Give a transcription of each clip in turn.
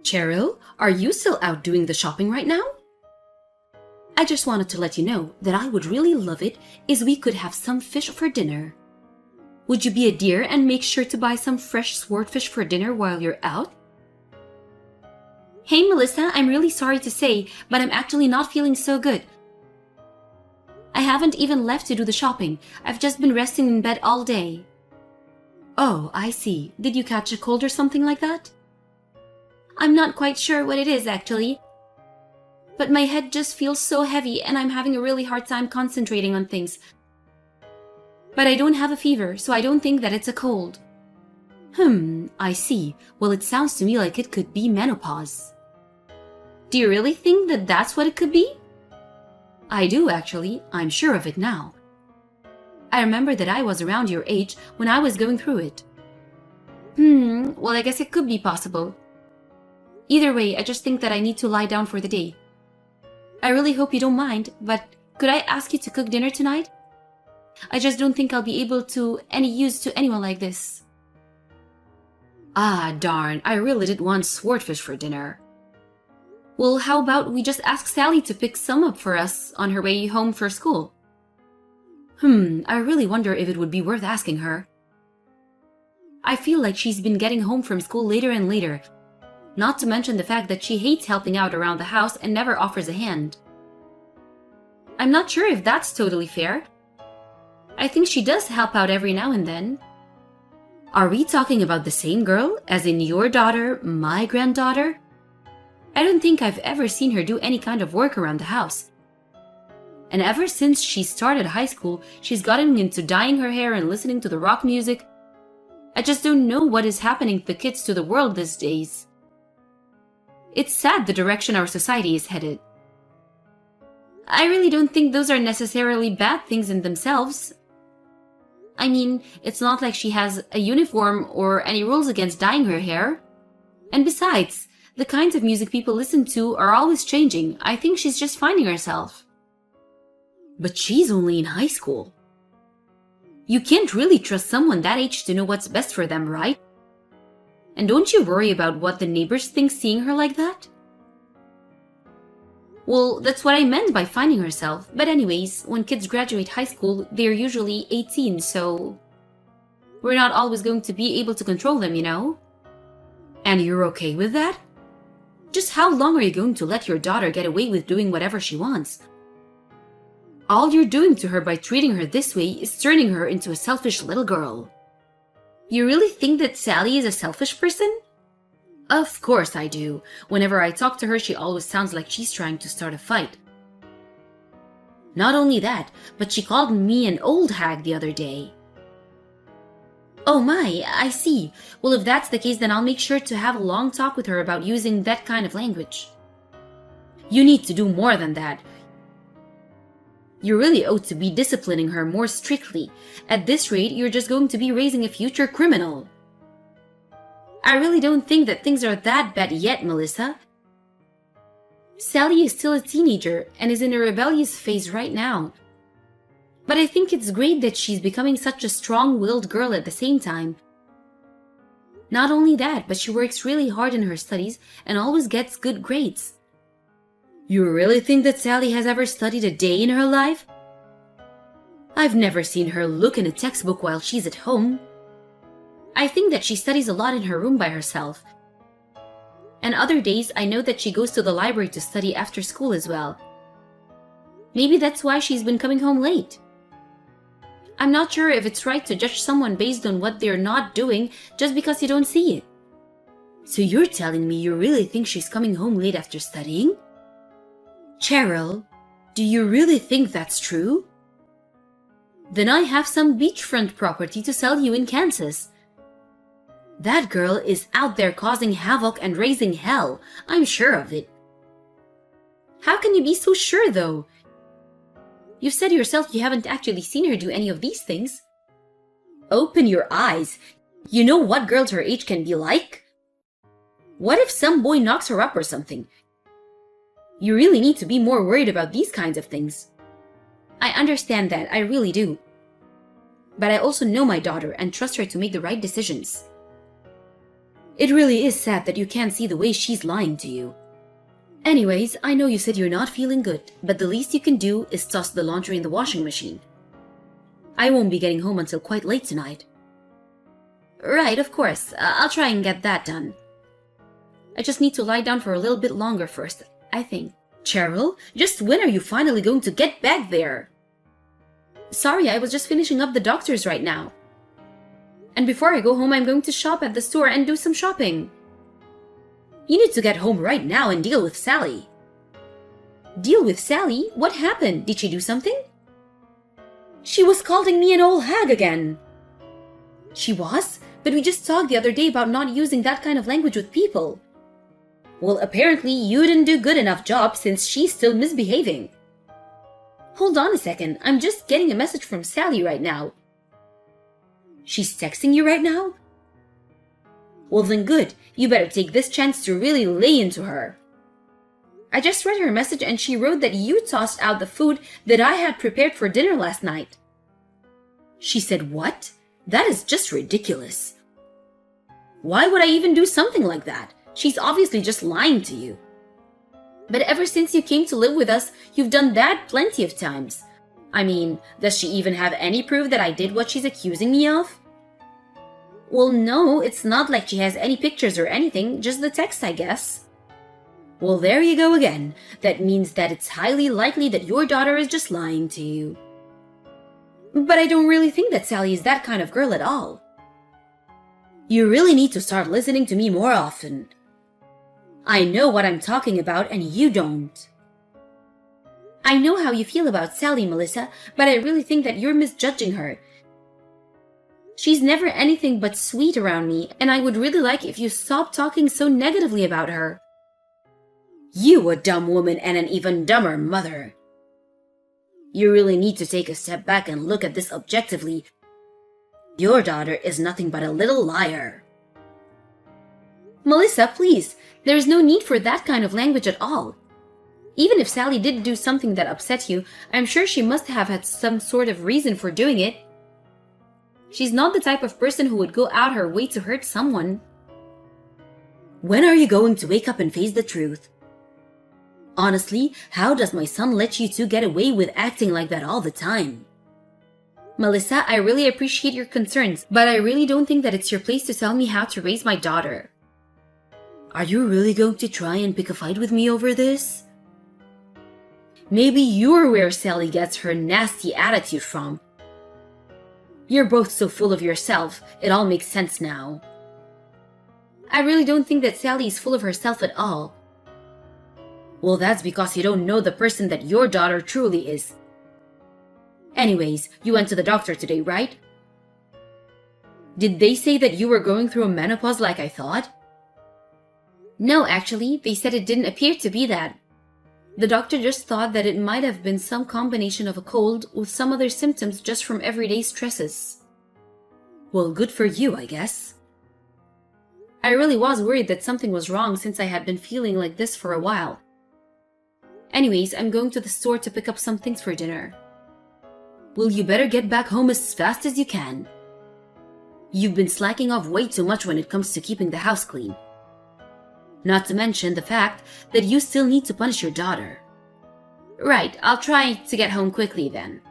Cheryl, are you still out doing the shopping right now? I just wanted to let you know that I would really love it if we could have some fish for dinner. Would you be a dear and make sure to buy some fresh swordfish for dinner while you're out? Hey Melissa, I'm really sorry to say, but I'm actually not feeling so good. I haven't even left to do the shopping. I've just been resting in bed all day. Oh, I see. Did you catch a cold or something like that? I'm not quite sure what it is actually. But my head just feels so heavy and I'm having a really hard time concentrating on things. But I don't have a fever, so I don't think that it's a cold. I see. Well, it sounds to me like it could be menopause. Do you really think that that's what it could be? I do actually. I'm sure of it now. I remember that I was around your age when I was going through it. Well, I guess it could be possible. Either way, I just think that I need to lie down for the day. I really hope you don't mind, but could I ask you to cook dinner tonight? I just don't think I'll be able to any use to anyone like this. Ah, darn, I really did want swordfish for dinner. Well, how about we just ask Sally to pick some up for us on her way home for school? I really wonder if it would be worth asking her. I feel like she's been getting home from school later and later, not to mention the fact that she hates helping out around the house and never offers a hand. I'm not sure if that's totally fair. I think she does help out every now and then. Are we talking about the same girl, as in your daughter, my granddaughter? I don't think I've ever seen her do any kind of work around the house. And ever since she started high school, she's gotten into dyeing her hair and listening to the rock music. I just don't know what is happening to the kids to the world these days. It's sad the direction our society is headed. I really don't think those are necessarily bad things in themselves. I mean, it's not like she has a uniform or any rules against dyeing her hair. And besides, the kinds of music people listen to are always changing. I think she's just finding herself. But she's only in high school. You can't really trust someone that age to know what's best for them, right? And don't you worry about what the neighbors think seeing her like that? Well, that's what I meant by finding herself. But anyways, when kids graduate high school, they're usually 18, so we're not always going to be able to control them, you know? And you're okay with that? Just how long are you going to let your daughter get away with doing whatever she wants? All you're doing to her by treating her this way is turning her into a selfish little girl. You really think that Sally is a selfish person? Of course I do. Whenever I talk to her, she always sounds like she's trying to start a fight. Not only that, but she called me an old hag the other day. Oh my, I see. Well, if that's the case, then I'll make sure to have a long talk with her about using that kind of language. You need to do more than that. You really ought to be disciplining her more strictly. At this rate, you're just going to be raising a future criminal. I really don't think that things are that bad yet, Melissa. Sally is still a teenager and is in a rebellious phase right now. But I think it's great that she's becoming such a strong-willed girl at the same time. Not only that, but she works really hard in her studies and always gets good grades. You really think that Sally has ever studied a day in her life? I've never seen her look in a textbook while she's at home. I think that she studies a lot in her room by herself. And other days, I know that she goes to the library to study after school as well. Maybe that's why she's been coming home late. I'm not sure if it's right to judge someone based on what they're not doing just because you don't see it. So you're telling me you really think she's coming home late after studying? Cheryl, do you really think that's true? Then I have some beachfront property to sell you in Kansas. That girl is out there causing havoc and raising hell. I'm sure of it. How can you be so sure, though? You said yourself you haven't actually seen her do any of these things. Open your eyes. You know what girls her age can be like? What if some boy knocks her up or something? You really need to be more worried about these kinds of things. I understand that, I really do. But I also know my daughter and trust her to make the right decisions. It really is sad that you can't see the way she's lying to you. Anyways, I know you said you're not feeling good, but the least you can do is toss the laundry in the washing machine. I won't be getting home until quite late tonight. Right, of course. I'll try and get that done. I just need to lie down for a little bit longer first, I think. Cheryl, just when are you finally going to get back there? Sorry, I was just finishing up the doctors right now. And before I go home, I'm going to shop at the store and do some shopping. You need to get home right now and deal with Sally. Deal with Sally? What happened? Did she do something? She was calling me an old hag again. She was? But we just talked the other day about not using that kind of language with people. Well, apparently you didn't do good enough job since she's still misbehaving. Hold on a second, I'm just getting a message from Sally right now. She's texting you right now? Well then good, you better take this chance to really lay into her. I just read her message and she wrote that you tossed out the food that I had prepared for dinner last night. She said what? That is just ridiculous. Why would I even do something like that? She's obviously just lying to you. But ever since you came to live with us, you've done that plenty of times. I mean, does she even have any proof that I did what she's accusing me of? Well, no, it's not like she has any pictures or anything, just the text, I guess. Well, there you go again. That means that it's highly likely that your daughter is just lying to you. But I don't really think that Sally is that kind of girl at all. You really need to start listening to me more often. I know what I'm talking about and you don't. I know how you feel about Sally, Melissa, but I really think that you're misjudging her. She's never anything but sweet around me, and I would really like if you stopped talking so negatively about her. You a dumb woman and an even dumber mother. You really need to take a step back and look at this objectively. Your daughter is nothing but a little liar. Melissa, please, there's no need for that kind of language at all. Even if Sally did do something that upset you, I'm sure she must have had some sort of reason for doing it. She's not the type of person who would go out her way to hurt someone. When are you going to wake up and face the truth? Honestly, how does my son let you two get away with acting like that all the time? Melissa, I really appreciate your concerns, but I really don't think that it's your place to tell me how to raise my daughter. Are you really going to try and pick a fight with me over this? Maybe you're where Sally gets her nasty attitude from. You're both so full of yourself, it all makes sense now. I really don't think that Sally is full of herself at all. Well, that's because you don't know the person that your daughter truly is. Anyways, you went to the doctor today, right? Did they say that you were going through a menopause like I thought? No, actually, they said it didn't appear to be that. The doctor just thought that it might have been some combination of a cold with some other symptoms just from everyday stresses. Well, good for you, I guess. I really was worried that something was wrong since I had been feeling like this for a while. Anyways, I'm going to the store to pick up some things for dinner. Well, you better get back home as fast as you can. You've been slacking off way too much when it comes to keeping the house clean. Not to mention the fact that you still need to punish your daughter. Right, I'll try to get home quickly then.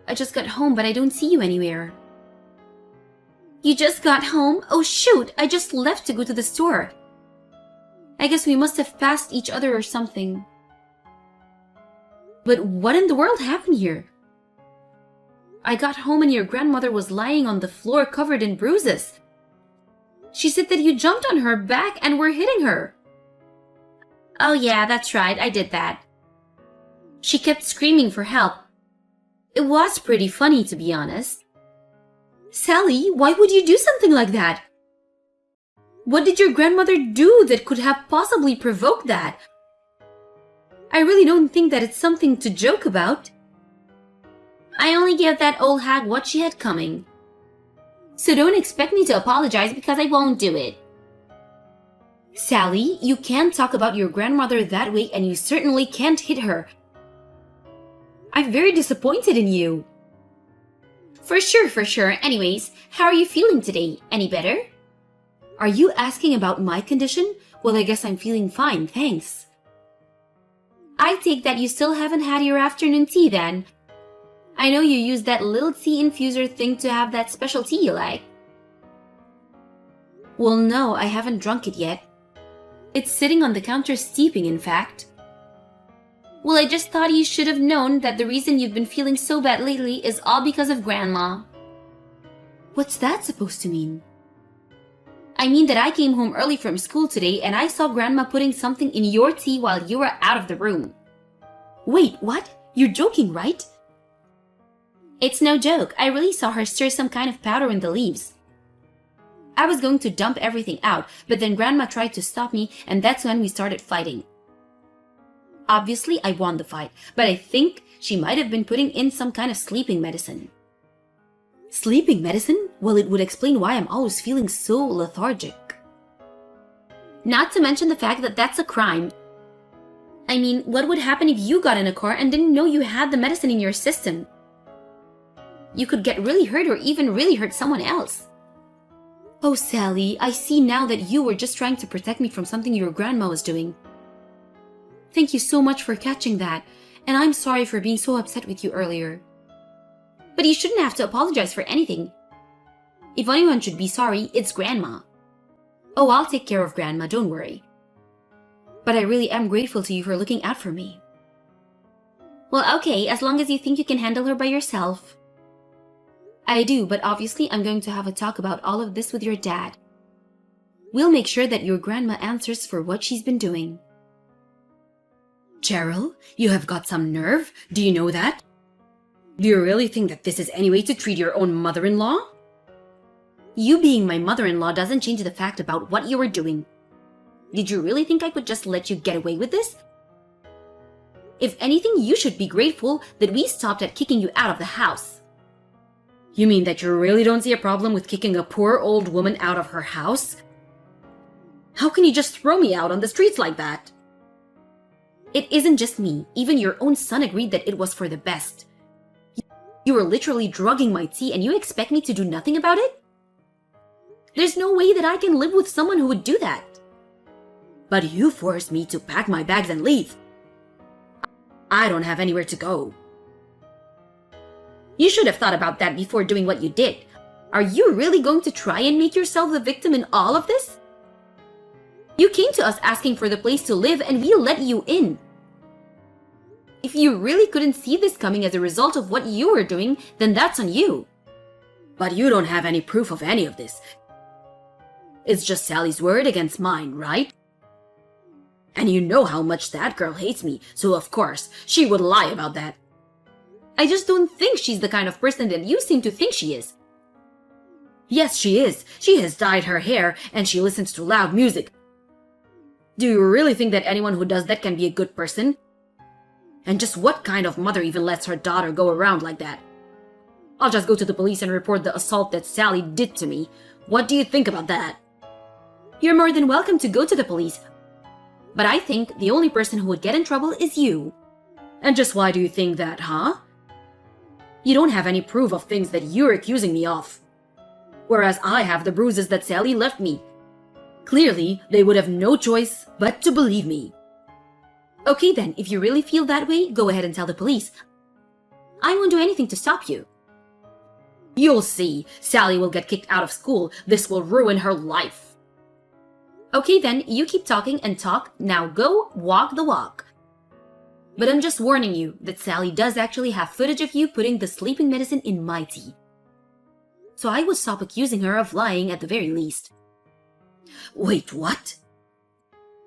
I just got home, but I don't see you anywhere. You just got home? Oh shoot, I just left to go to the store. I guess we must have passed each other or something. But what in the world happened here? I got home and your grandmother was lying on the floor covered in bruises. She said that you jumped on her back and were hitting her. Oh yeah, that's right, I did that. She kept screaming for help. It was pretty funny, to be honest. Sally, why would you do something like that? What did your grandmother do that could have possibly provoked that? I really don't think that it's something to joke about. I only gave that old hag what she had coming. So don't expect me to apologize because I won't do it. Sally, you can't talk about your grandmother that way and you certainly can't hit her. I'm very disappointed in you. For sure, for sure. Anyways, how are you feeling today? Any better? Are you asking about my condition? Well, I guess I'm feeling fine, thanks. I take that you still haven't had your afternoon tea then. I know you use that little tea infuser thing to have that special tea you like. Well, no, I haven't drunk it yet. It's sitting on the counter steeping, in fact. Well, I just thought you should have known that the reason you've been feeling so bad lately is all because of Grandma. What's that supposed to mean? I mean that I came home early from school today and I saw Grandma putting something in your tea while you were out of the room. Wait, what? You're joking, right? It's no joke. I really saw her stir some kind of powder in the leaves. I was going to dump everything out, but then Grandma tried to stop me and that's when we started fighting. Obviously, I won the fight, but I think she might have been putting in some kind of sleeping medicine. Sleeping medicine? Well, it would explain why I'm always feeling so lethargic. Not to mention the fact that that's a crime. I mean, what would happen if you got in a car and didn't know you had the medicine in your system? You could get really hurt or even really hurt someone else. Oh, Sally, I see now that you were just trying to protect me from something your grandma was doing. Thank you so much for catching that, and I'm sorry for being so upset with you earlier. But you shouldn't have to apologize for anything. If anyone should be sorry, it's Grandma. Oh, I'll take care of Grandma, don't worry. But I really am grateful to you for looking out for me. Well, okay, as long as you think you can handle her by yourself. I do, but obviously I'm going to have a talk about all of this with your dad. We'll make sure that your grandma answers for what she's been doing. Cheryl, you have got some nerve. Do you know that? Do you really think that this is any way to treat your own mother-in-law? You being my mother-in-law doesn't change the fact about what you were doing. Did you really think I could just let you get away with this? If anything, you should be grateful that we stopped at kicking you out of the house. You mean that you really don't see a problem with kicking a poor old woman out of her house? How can you just throw me out on the streets like that? It isn't just me. Even your own son agreed that it was for the best. You were literally drugging my tea and you expect me to do nothing about it? There's no way that I can live with someone who would do that. But you forced me to pack my bags and leave. I don't have anywhere to go. You should have thought about that before doing what you did. Are you really going to try and make yourself the victim in all of this? You came to us asking for the place to live and we let you in. If you really couldn't see this coming as a result of what you were doing, then that's on you. But you don't have any proof of any of this. It's just Sally's word against mine, right? And you know how much that girl hates me, so of course, she would lie about that. I just don't think she's the kind of person that you seem to think she is. Yes, she is. She has dyed her hair and she listens to loud music. Do you really think that anyone who does that can be a good person? And just what kind of mother even lets her daughter go around like that? I'll just go to the police and report the assault that Sally did to me. What do you think about that? You're more than welcome to go to the police. But I think the only person who would get in trouble is you. And just why do you think that, huh? You don't have any proof of things that you're accusing me of. Whereas I have the bruises that Sally left me. Clearly, they would have no choice but to believe me. Okay then, if you really feel that way, go ahead and tell the police. I won't do anything to stop you. You'll see. Sally will get kicked out of school. This will ruin her life. Okay then, you keep talking and talk. Now go walk the walk. But I'm just warning you that Sally does actually have footage of you putting the sleeping medicine in my tea. So I would stop accusing her of lying at the very least. Wait, what?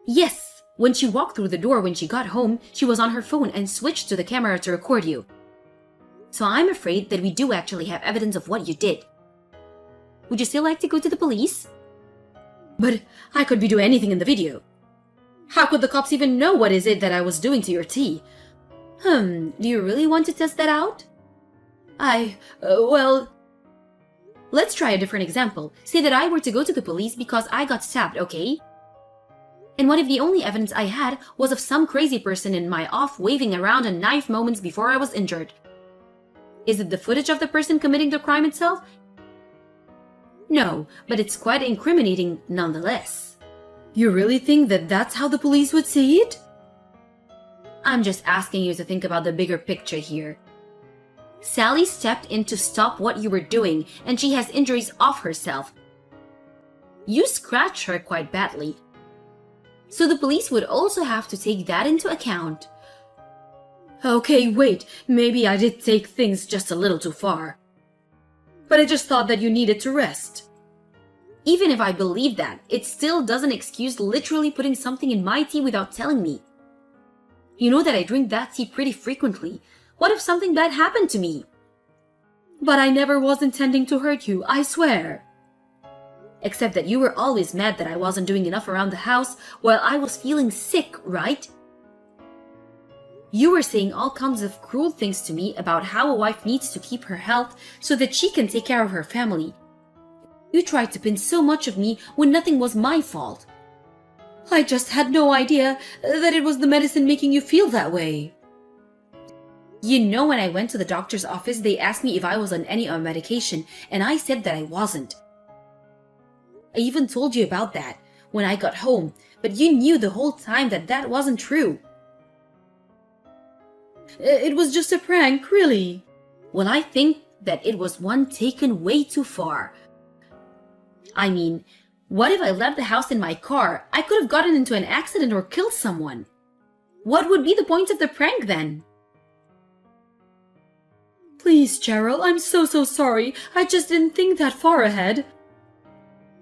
Yes, when she walked through the door when she got home, she was on her phone and switched to the camera to record you. So I'm afraid that we do actually have evidence of what you did. Would you still like to go to the police? But I could be doing anything in the video. How could the cops even know what is it that I was doing to your tea? Do you really want to test that out? Well... Let's try a different example. Say that I were to go to the police because I got stabbed, okay? And what if the only evidence I had was of some crazy person in my off waving around a knife moments before I was injured? Is it the footage of the person committing the crime itself? No, but it's quite incriminating nonetheless. You really think that that's how the police would see it? I'm just asking you to think about the bigger picture here. Sally stepped in to stop what you were doing, and she has injuries of herself. You scratched her quite badly. So the police would also have to take that into account. Okay, wait, maybe I did take things just a little too far. But I just thought that you needed to rest. Even if I believe that, it still doesn't excuse literally putting something in my tea without telling me. You know that I drink that tea pretty frequently. What if something bad happened to me? But I never was intending to hurt you, I swear. Except that you were always mad that I wasn't doing enough around the house while I was feeling sick, right? You were saying all kinds of cruel things to me about how a wife needs to keep her health so that she can take care of her family. You tried to pin so much of me when nothing was my fault. I just had no idea that it was the medicine making you feel that way. You know, when I went to the doctor's office, they asked me if I was on any medication, and I said that I wasn't. I even told you about that when I got home, but you knew the whole time that that wasn't true. It was just a prank, really. Well, I think that it was one taken way too far. I mean, what if I left the house in my car? I could have gotten into an accident or killed someone. What would be the point of the prank then? Please, Cheryl, I'm so sorry. I just didn't think that far ahead.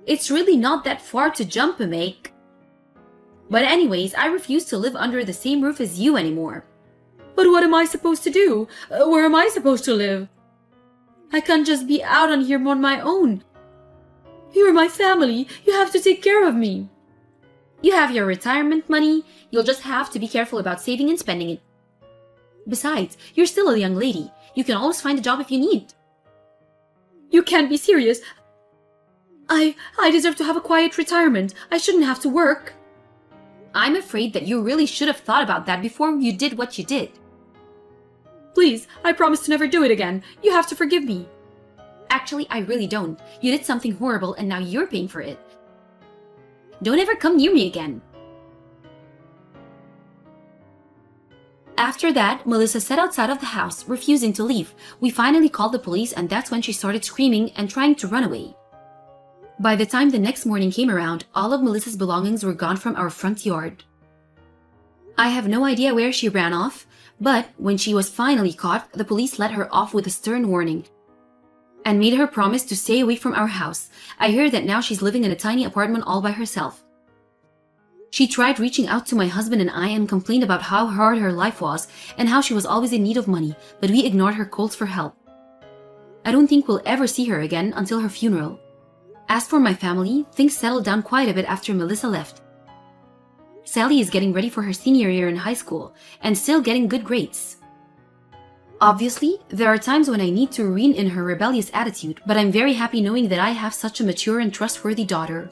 It's really not that far to jump and make. But anyways, I refuse to live under the same roof as you anymore. But what am I supposed to do? Where am I supposed to live? I can't just be out on here on my own. You're my family. You have to take care of me. You have your retirement money. You'll just have to be careful about saving and spending it. Besides, you're still a young lady. You can always find a job if you need. You can't be serious. I deserve to have a quiet retirement. I shouldn't have to work. I'm afraid that you really should have thought about that before you did what you did. Please, I promise to never do it again. You have to forgive me. Actually, I really don't. You did something horrible and now you're paying for it. Don't ever come near me again. After that, Melissa sat outside of the house, refusing to leave. We finally called the police, and that's when she started screaming and trying to run away. By the time the next morning came around, all of Melissa's belongings were gone from our front yard. I have no idea where she ran off, but when she was finally caught, the police let her off with a stern warning and made her promise to stay away from our house. I hear that now she's living in a tiny apartment all by herself. She tried reaching out to my husband and I and complained about how hard her life was and how she was always in need of money, but we ignored her calls for help. I don't think we'll ever see her again until her funeral. As for my family, things settled down quite a bit after Melissa left. Sally is getting ready for her senior year in high school and still getting good grades. Obviously, there are times when I need to rein in her rebellious attitude, but I'm very happy knowing that I have such a mature and trustworthy daughter.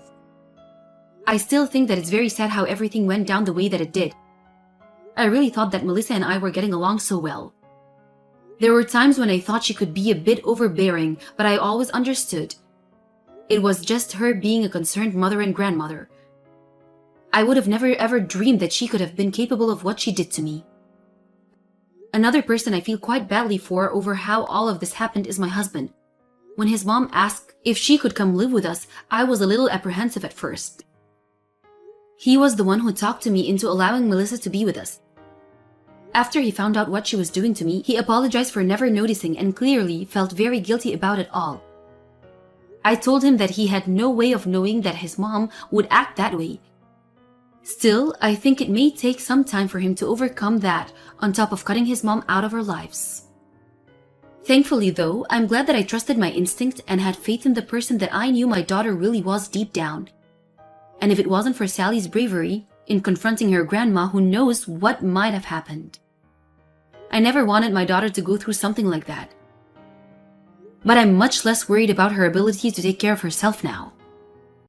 I still think that it's very sad how everything went down the way that it did. I really thought that Melissa and I were getting along so well. There were times when I thought she could be a bit overbearing, but I always understood. It was just her being a concerned mother and grandmother. I would have never ever dreamed that she could have been capable of what she did to me. Another person I feel quite badly for over how all of this happened is my husband. When his mom asked if she could come live with us, I was a little apprehensive at first. He was the one who talked to me into allowing Melissa to be with us. After he found out what she was doing to me, he apologized for never noticing and clearly felt very guilty about it all. I told him that he had no way of knowing that his mom would act that way. Still, I think it may take some time for him to overcome that, on top of cutting his mom out of our lives. Thankfully though, I'm glad that I trusted my instinct and had faith in the person that I knew my daughter really was deep down. And if it wasn't for Sally's bravery in confronting her grandma, who knows what might have happened. I never wanted my daughter to go through something like that. But I'm much less worried about her ability to take care of herself now.